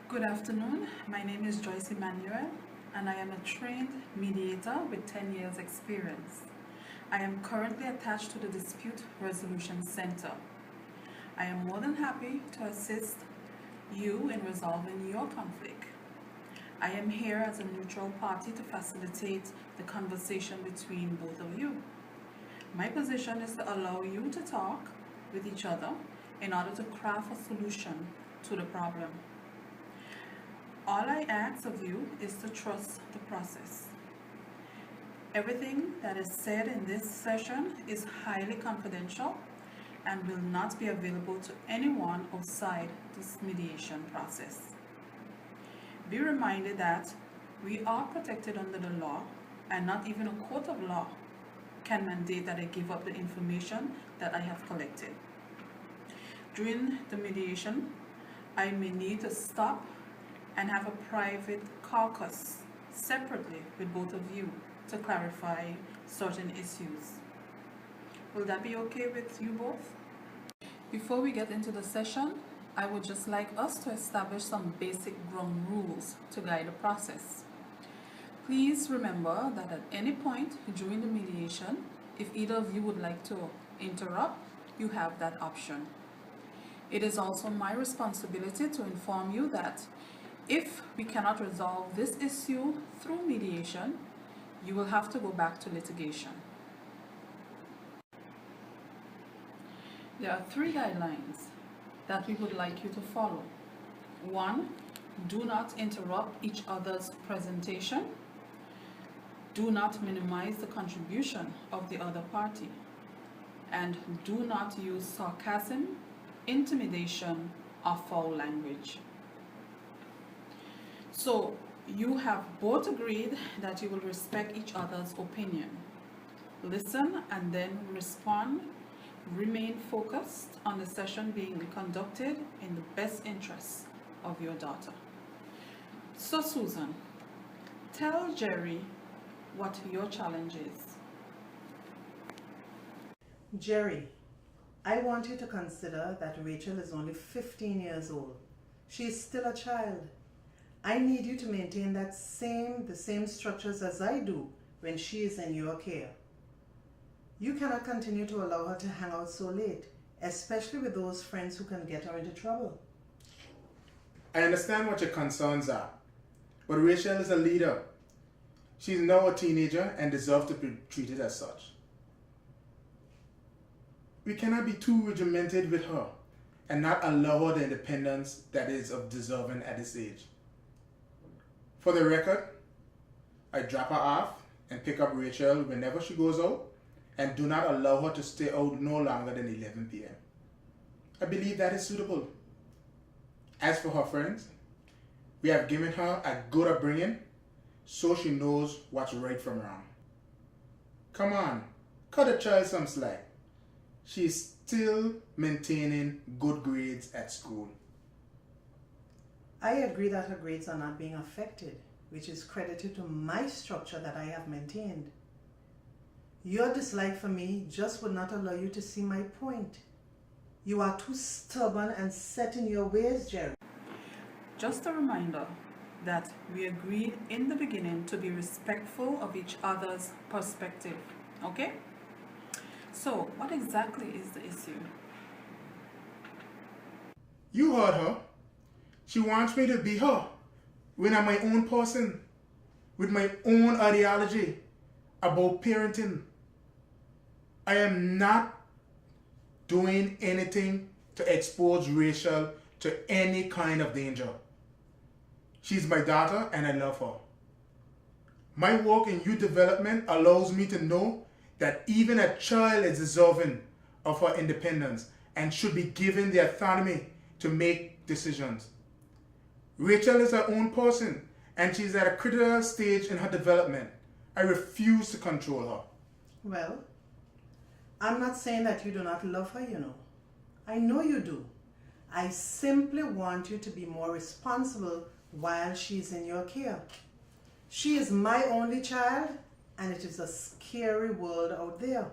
Good afternoon. My name is Joyce Emmanuel, and I am a trained mediator with 10 years experience. I am currently attached to the Dispute Resolution Center. I am more than happy to assist you in resolving your conflict. I am here as a neutral party to facilitate the conversation between both of you. My position is to allow you to talk with each other in order to craft a solution to the problem. All I ask of you is to trust the process. Everything that is said in this session is highly confidential and will not be available to anyone outside this mediation process. Be reminded that we are protected under the law, and not even a court of law can mandate that I give up the information that I have collected. During the mediation, I may need to stop and have a private caucus separately with both of you to clarify certain issues. Will that be okay with you both? Before we get into the session, I would just like us to establish some basic ground rules to guide the process. Please remember that at any point during the mediation, if either of you would like to interrupt, you have that option. It is also my responsibility to inform you that if we cannot resolve this issue through mediation, you will have to go back to litigation. There are 3 guidelines that we would like you to follow. 1, do not interrupt each other's presentation. Do not minimize the contribution of the other party. And do not use sarcasm, intimidation, or foul language. So you have both agreed that you will respect each other's opinion. Listen and then respond. Remain focused on the session being conducted in the best interests of your daughter. So Susan, tell Jerry what your challenge is. Jerry, I want you to consider that Rachel is only 15 years old. She is still a child. I need you to maintain the same structures as I do when she is in your care. You cannot continue to allow her to hang out so late, especially with those friends who can get her into trouble. I understand what your concerns are, but Rachel is a leader. She's now a teenager and deserves to be treated as such. We cannot be too regimented with her and not allow her the independence that is of deserving at this age. For the record, I drop her off and pick up Rachel whenever she goes out and do not allow her to stay out no longer than 11 p.m. I believe that is suitable. As for her friends, we have given her a good upbringing so she knows what's right from wrong. Come on, cut a child some slack. She's still maintaining good grades at school. I agree that her grades are not being affected, which is credited to my structure that I have maintained. Your dislike for me just would not allow you to see my point. You are too stubborn and set in your ways, Jerry. Just a reminder that we agreed in the beginning to be respectful of each other's perspective, okay? So, what exactly is the issue? You heard her. She wants me to be her when I'm my own person, with my own ideology about parenting. I am not doing anything to expose Rachel to any kind of danger. She's my daughter and I love her. My work in youth development allows me to know that even a child is deserving of her independence and should be given the autonomy to make decisions. Rachel is her own person and she's at a critical stage in her development. I refuse to control her. Well, I'm not saying that you do not love her, you know. I know you do. I simply want you to be more responsible while she's in your care. She is my only child, and it is a scary world out there.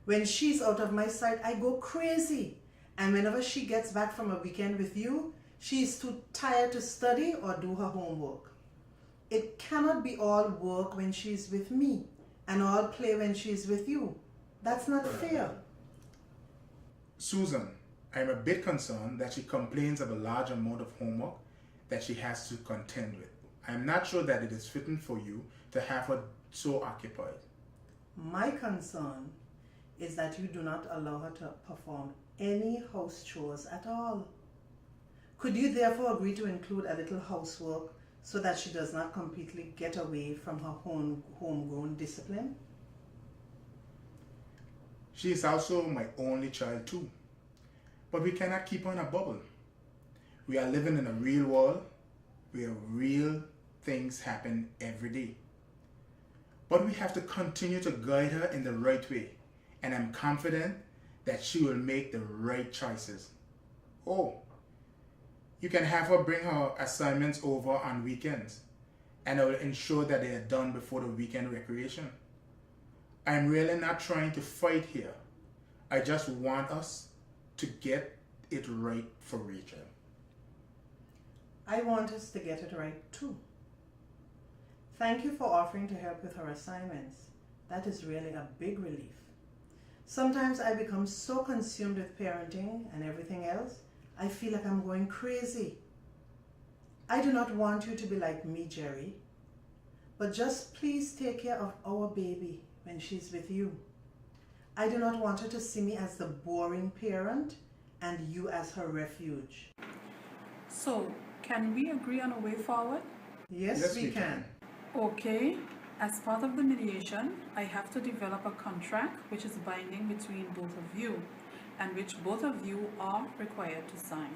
When she's out of my sight, I go crazy. And whenever she gets back from a weekend with you, She is too tired to study or do her homework. It cannot be all work when she is with me and all play when she is with you. That's not fair. Susan, I'm a bit concerned that she complains of a large amount of homework that she has to contend with. I'm not sure that it is fitting for you to have her so occupied. My concern is that you do not allow her to perform any house chores at all. Could you therefore agree to include a little housework so that she does not completely get away from her homegrown discipline? She is also my only child too. But we cannot keep her in a bubble. We are living in a real world where real things happen every day. But we have to continue to guide her in the right way, and I'm confident that she will make the right choices. Oh, you can have her bring her assignments over on weekends, and I will ensure that they are done before the weekend recreation. I'm really not trying to fight here. I just want us to get it right for Rachel. I want us to get it right too. Thank you for offering to help with her assignments. That is really a big relief. Sometimes I become so consumed with parenting and everything else, I feel like I'm going crazy. I do not want you to be like me, Jerry, but just please take care of our baby when she's with you. I do not want her to see me as the boring parent and you as her refuge. So, can we agree on a way forward? Yes, we can. Okay, as part of the mediation, I have to develop a contract which is binding between both of you and which both of you are required to sign.